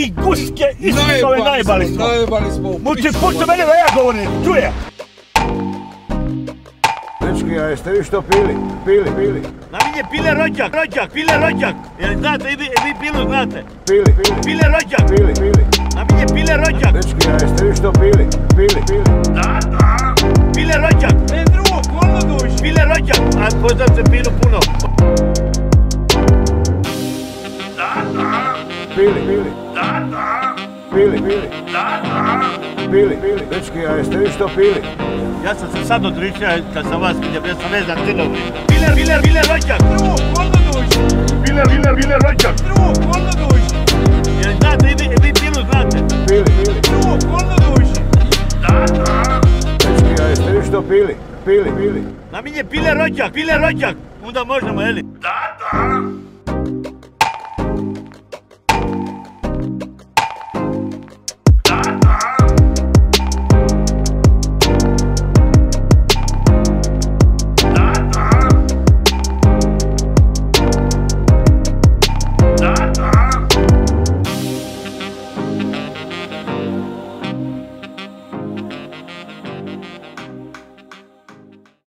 vi guske Isusove najbali smo. Najbali smo. Muči, pušta mene da ja govorim, čuje. Dečki, a jeste vi što pili? Pili. Na mene pile rođak. Jel znate, i vi pilu znate? Pili. Pile rođak. Pili. Na mene pile rođak. Dečki, a jeste vi što pili? Da. Pile rođak. Ne drugo, kolno duši. Pile rođak. A poznam se pinu puno. Da. Pili. Da. Pili. Da. Pili. Dečki, a jeste vi što pili? Ja sam se sad odričio kad sam vas vidio, ja sam vezan tinovi. Pile rođak. Drugo, kolno duši. Pile rođak. Drugo, kolno duši. Jel znate, i vi pilu znate? Pili. Drugo, kolno duši. Da. Dečki, a jeste vi što pili? Pili. Na mene pile rođak. Onda možemo, jeli? Da.